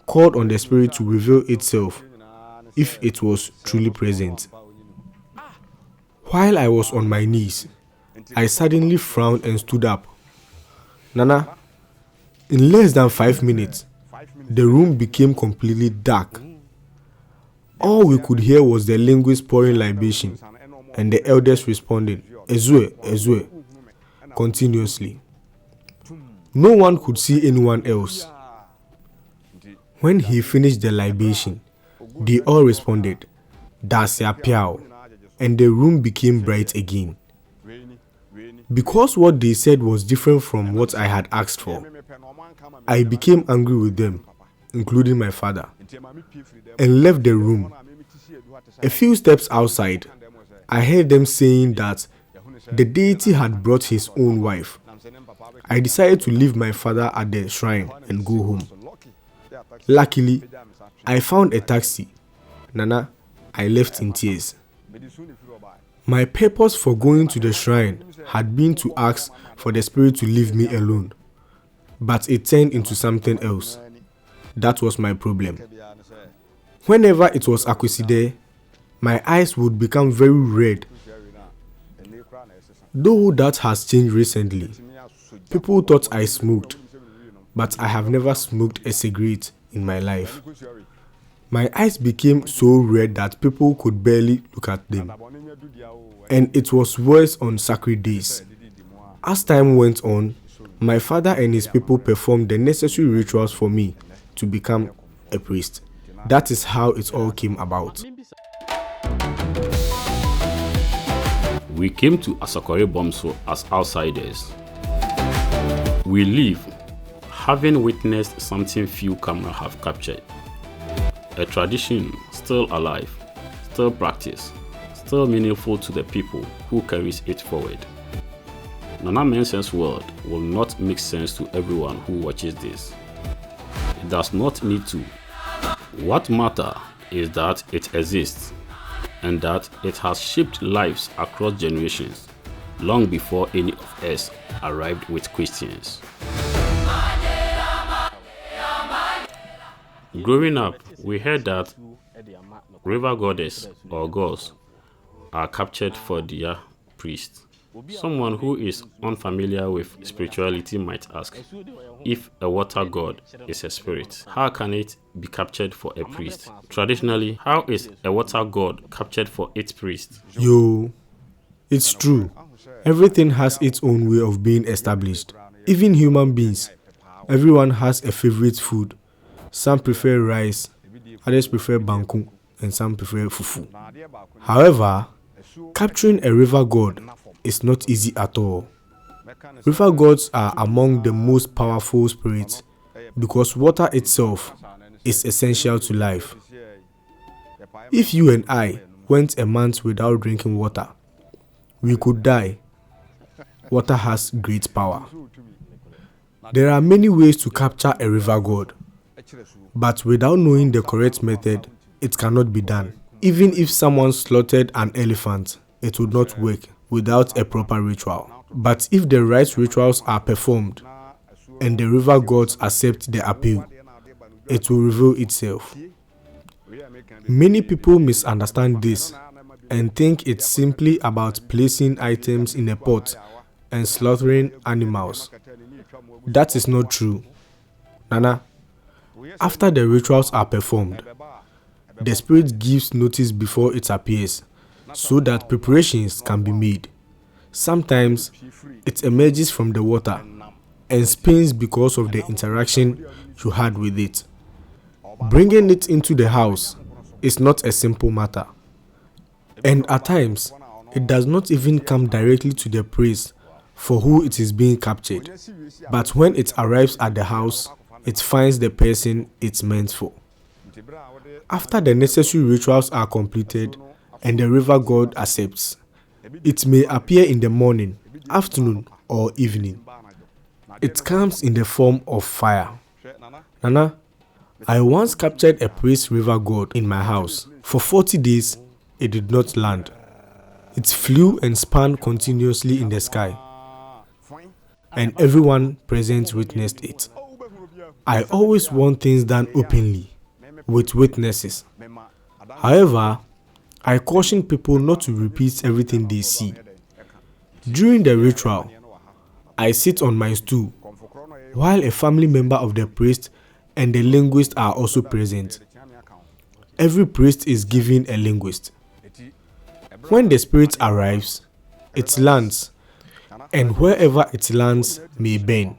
S2: called on the spirit to reveal itself if it was truly present. While I was on my knees, I suddenly frowned and stood up. Nana, in less than 5 minutes, the room became completely dark. All we could hear was the linguist pouring libation and the elders responding, "Ezue, Ezue," continuously. No one could see anyone else. When he finished the libation, they all responded, "Dasia Piao," and the room became bright again. Because what they said was different from what I had asked for, I became angry with them, including my father, and left the room. A few steps outside, I heard them saying that the deity had brought his own wife. I decided to leave my father at the shrine and go home. Luckily, I found a taxi. Nana, I left in tears. My purpose for going to the shrine had been to ask for the spirit to leave me alone, but it turned into something else. That was my problem. Whenever it was Akweside, my eyes would become very red. Though that has changed recently, people thought I smoked, but I have never smoked a cigarette in my life. My eyes became so red that people could barely look at them. And it was worse on sacred days. As time went on, my father and his people performed the necessary rituals for me to become a priest. That is how it all came about.
S1: We came to Asokore Bomso as outsiders. We leave, having witnessed something few cameras have captured. a tradition still alive, still practiced, still meaningful to the people who carries it forward. Nana Mensah's word will not make sense to everyone who watches this. It does not need to. What matters is that it exists and that it has shaped lives across generations long before any of us arrived with questions. Growing up, we heard that river goddess or gods are captured for their priests. Someone who is unfamiliar with spirituality might ask, if a water god is a spirit, how can it be captured for a priest? Traditionally, how is a water god captured for its priest?
S2: Yo, it's true. Everything has its own way of being established. Even human beings. Everyone has a favorite food. Some prefer rice, others prefer banku, and some prefer fufu. However, capturing a river god is not easy at all. River gods are among the most powerful spirits because water itself is essential to life. If you and I went a month without drinking water, we could die. Water has great power. There are many ways to capture a river god, but without knowing the correct method, it cannot be done. Even if someone slaughtered an elephant, it would not work without a proper ritual. But if the right rituals are performed and the river gods accept the appeal, it will reveal itself. Many people misunderstand this and think it's simply about placing items in a pot and slaughtering animals. That is not true. Nana, after the rituals are performed, the spirit gives notice before it appears so that preparations can be made. Sometimes it emerges from the water and spins because of the interaction you had with it. Bringing it into the house is not a simple matter. And at times, it does not even come directly to the priest for who it is being captured. But when it arrives at the house, it finds the person it's meant for. After the necessary rituals are completed and the river god accepts, it may appear in the morning, afternoon, or evening. It comes in the form of fire. Nana, I once captured a priest river god in my house. For 40 days, it did not land. It flew and spun continuously in the sky, and everyone present witnessed it. I always want things done openly, with witnesses. However, I caution people not to repeat everything they see. During the ritual, I sit on my stool, while a family member of the priest and the linguist are also present. Every priest is given a linguist. When the spirit arrives, it lands, and wherever it lands may burn.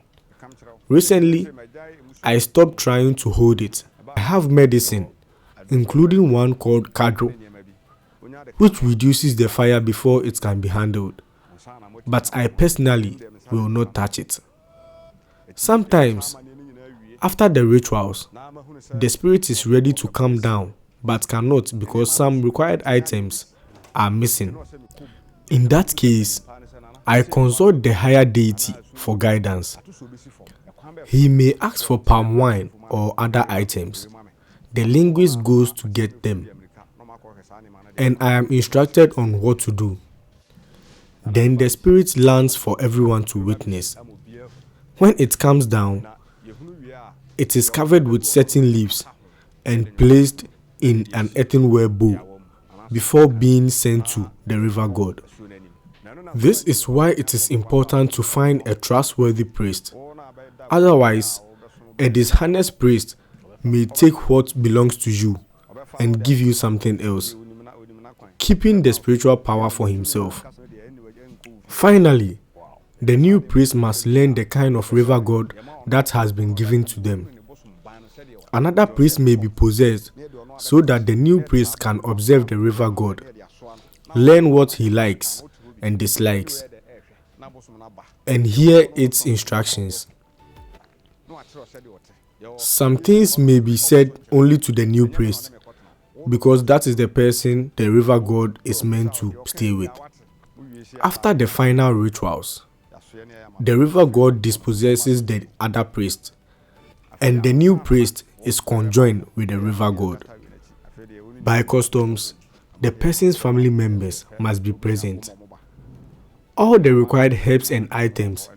S2: Recently, I stopped trying to hold it. I have medicine, including one called kadro, which reduces the fire before it can be handled. But I personally will not touch it. Sometimes, after the rituals, the spirit is ready to come down, but cannot because some required items are missing. In that case, I consult the higher deity for guidance. He may ask for palm wine or other items. The linguist goes to get them, and I am instructed on what to do. Then the spirit lands for everyone to witness. When it comes down, it is covered with certain leaves and placed in an earthenware bowl before being sent to the river god. This is why it is important to find a trustworthy priest. Otherwise, a dishonest priest may take what belongs to you and give you something else, keeping the spiritual power for himself. Finally, the new priest must learn the kind of river god that has been given to them. Another priest may be possessed so that the new priest can observe the river god, learn what he likes and dislikes, and hear its instructions. Some things may be said only to the new priest, because that is the person the river god is meant to stay with. After the final rituals, the river god dispossesses the other priest, and the new priest is conjoined with the river god. By customs, the person's family members must be present. All the required herbs and items,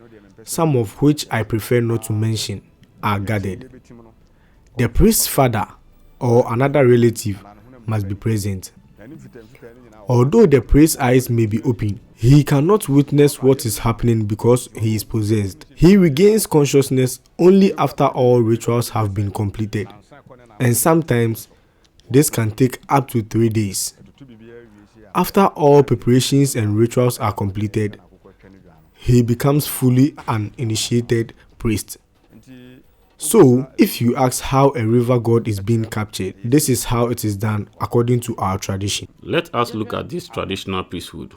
S2: some of which I prefer not to mention, are gathered. The priest's father or another relative must be present. Although the priest's eyes may be open, he cannot witness what is happening because he is possessed. He regains consciousness only after all rituals have been completed, and sometimes this can take up to 3 days. After all preparations and rituals are completed, he becomes fully an initiated priest. So, if you ask how a river god is being captured, this is how it is done according to our tradition.
S1: Let us look at this traditional priesthood.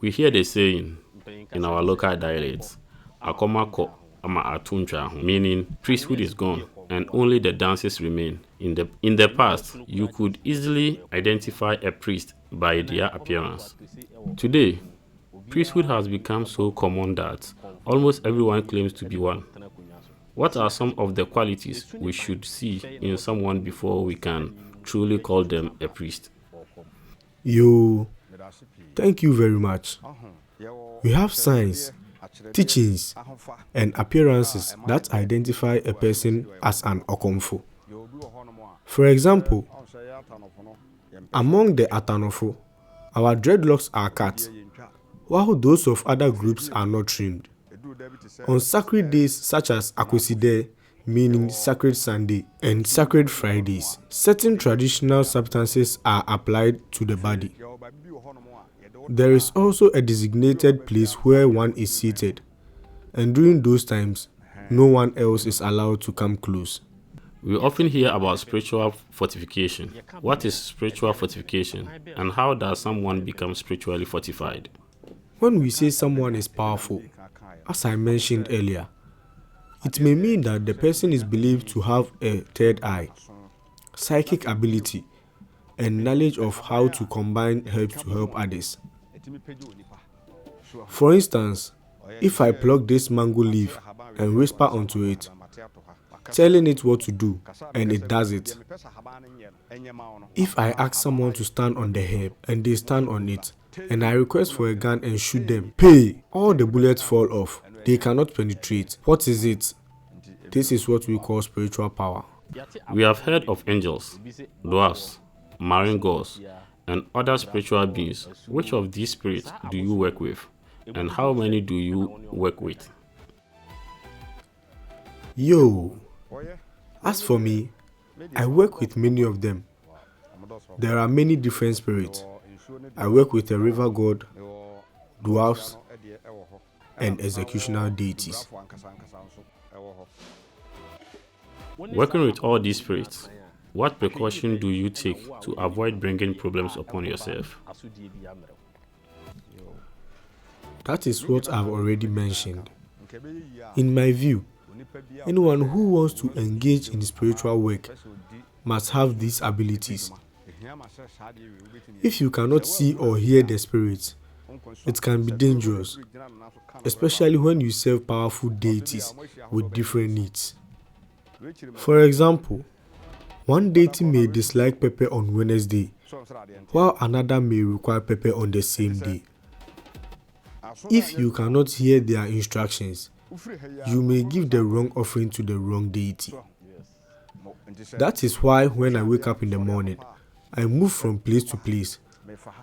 S1: We hear the saying in our local dialects, "Akoma ko ama atuncha," meaning priesthood is gone and only the dances remain. In the past, you could easily identify a priest by their appearance. Today, priesthood has become so common that almost everyone claims to be one. What are some of the qualities we should see in someone before we can truly call them a priest?
S2: Thank you very much. We have signs, teachings, and appearances that identify a person as an Okomfo. For example, among the Atanofo, our dreadlocks are cut, while those of other groups are not trimmed. On sacred days such as Akweside, meaning Sacred Sunday, and Sacred Fridays, certain traditional substances are applied to the body. There is also a designated place where one is seated, and during those times, no one else is allowed to come close.
S1: We often hear about spiritual fortification. What is spiritual fortification, and how does someone become spiritually fortified?
S2: When we say someone is powerful, as I mentioned earlier, it may mean that the person is believed to have a third eye, psychic ability, and knowledge of how to combine herbs to help others. For instance, if I pluck this mango leaf and whisper onto it, telling it what to do, and it does it. If I ask someone to stand on the herb and they stand on it, and I request for a gun and shoot them, all the bullets fall off. They cannot penetrate. What is it? This is what we call spiritual power.
S1: We have heard of angels, dwarfs, marine gods, and other spiritual beings. Which of these spirits do you work with, and how many do you work with?
S2: As for me, I work with many of them. There are many different spirits. I work with a river god, dwarfs, and executional deities.
S1: Working with all these spirits, what precaution do you take to avoid bringing problems upon yourself?
S2: That is what I've already mentioned. In my view, anyone who wants to engage in spiritual work must have these abilities. If you cannot see or hear the spirits, it can be dangerous, especially when you serve powerful deities with different needs. For example, one deity may dislike pepper on Wednesday, while another may require pepper on the same day. If you cannot hear their instructions, you may give the wrong offering to the wrong deity. That is why when I wake up in the morning, I move from place to place,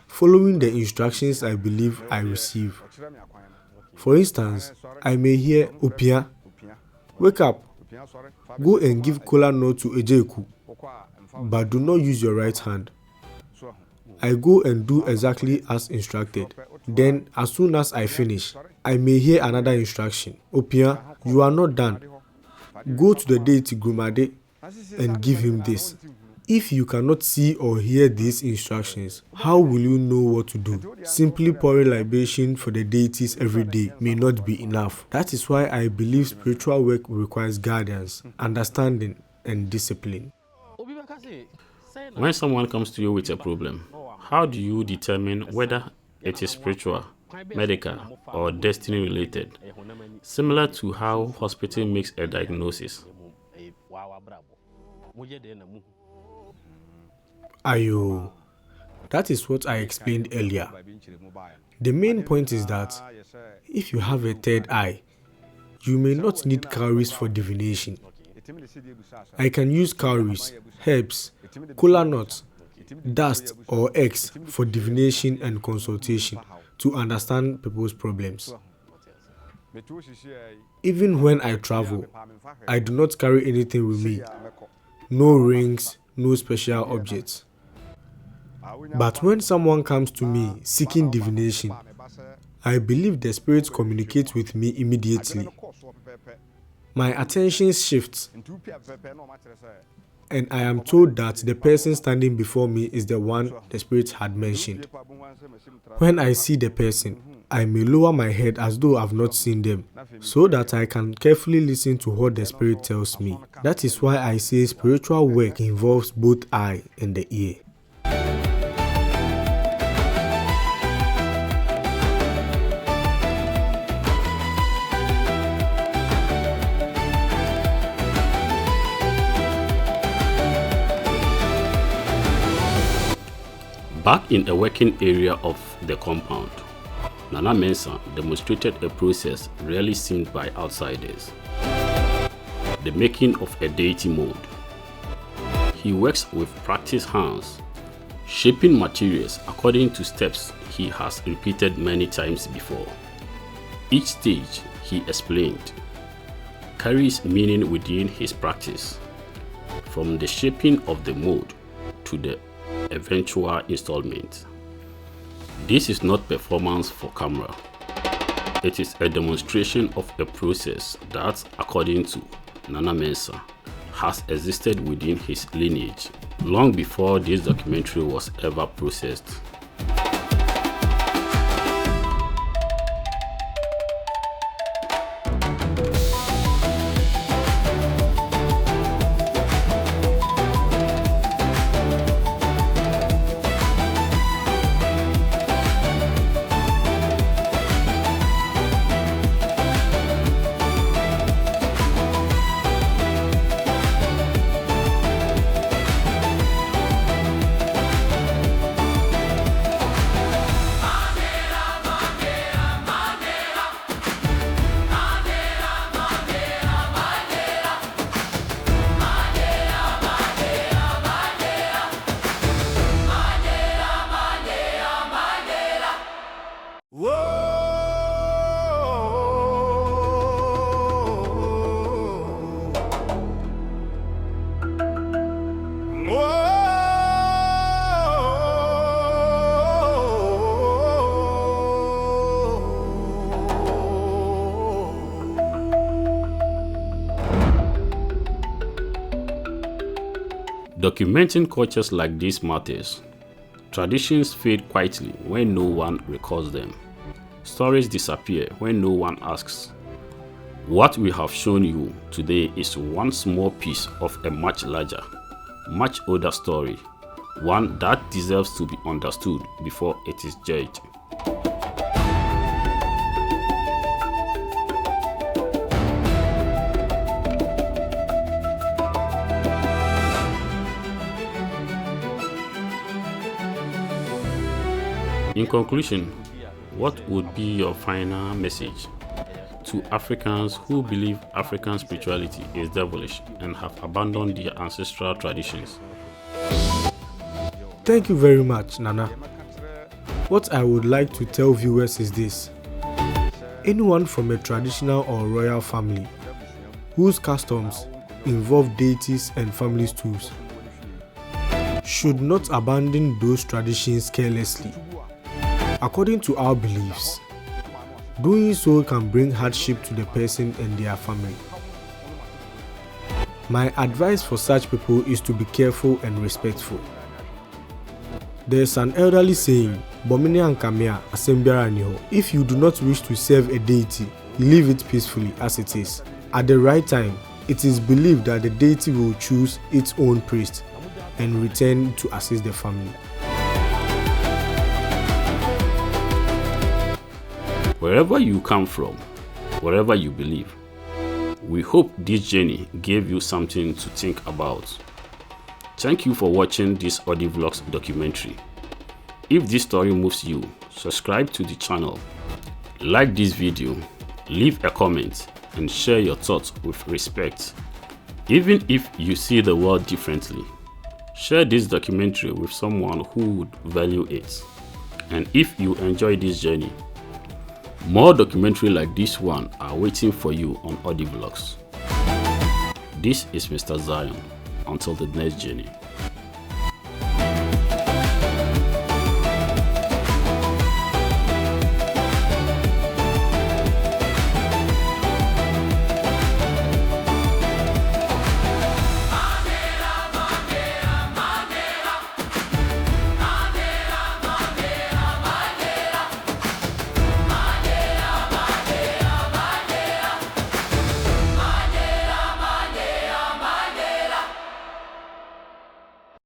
S2: following the instructions I believe I receive. For instance, I may hear Opia, wake up, go and give kola nut to Ejeku, but do not use your right hand. I go and do exactly as instructed. Then, as soon as I finish, I may hear another instruction. Opia, you are not done. Go to the deity Grumade and give him this. If you cannot see or hear these instructions, how will you know what to do? Simply pouring libation for the deities every day may not be enough. That is why I believe spiritual work requires guidance, understanding, and discipline.
S1: When someone comes to you with a problem, how do you determine whether it is spiritual, medical, or destiny related? Similar to how hospital makes a diagnosis.
S2: Ayo, that is what I explained earlier. The main point is that if you have a third eye, you may not need cowries for divination. I can use cowries, herbs, kola nuts, dust, or eggs for divination and consultation to understand people's problems. Even when I travel, I do not carry anything with me. No rings, no special objects. But when someone comes to me seeking divination, I believe the spirits communicate with me immediately. My attention shifts, and I am told that the person standing before me is the one the spirit had mentioned. When I see the person, I may lower my head as though I've not seen them, so that I can carefully listen to what the spirit tells me. That is why I say spiritual work involves both eye and the ear.
S1: Back in a working area of the compound, Nana Mensah demonstrated a process rarely seen by outsiders: the making of a deity mold. He works with practiced hands, shaping materials according to steps he has repeated many times before. Each stage, he explained, carries meaning within his practice, from the shaping of the mold to the eventual installment. This is not performance for camera. It is a demonstration of a process that, according to Nana Mensah, has existed within his lineage long before this documentary was ever processed. Documenting cultures like this matters. Traditions fade quietly when no one records them. Stories disappear when no one asks. What we have shown you today is one small piece of a much larger, much older story, one that deserves to be understood before it is judged. In conclusion, what would be your final message to Africans who believe African spirituality is devilish and have abandoned their ancestral traditions?
S2: Thank you very much, Nana. What I would like to tell viewers is this: anyone from a traditional or royal family whose customs involve deities and family stools should not abandon those traditions carelessly. According to our beliefs, doing so can bring hardship to the person and their family. My advice for such people is to be careful and respectful. There's an elderly saying, Bomini and Kamea Asembiara Niho. If you do not wish to serve a deity, leave it peacefully as it is. At the right time, it is believed that the deity will choose its own priest and return to assist the family.
S1: Wherever you come from, wherever you believe, we hope this journey gave you something to think about. Thank you for watching this OdyVlogs documentary. If this story moves you, subscribe to the channel, like this video, leave a comment, and share your thoughts with respect. Even if you see the world differently, share this documentary with someone who would value it. And if you enjoy this journey, more documentaries like this one are waiting for you on OdyVlogs. This is Mr. Zion. Until the next journey.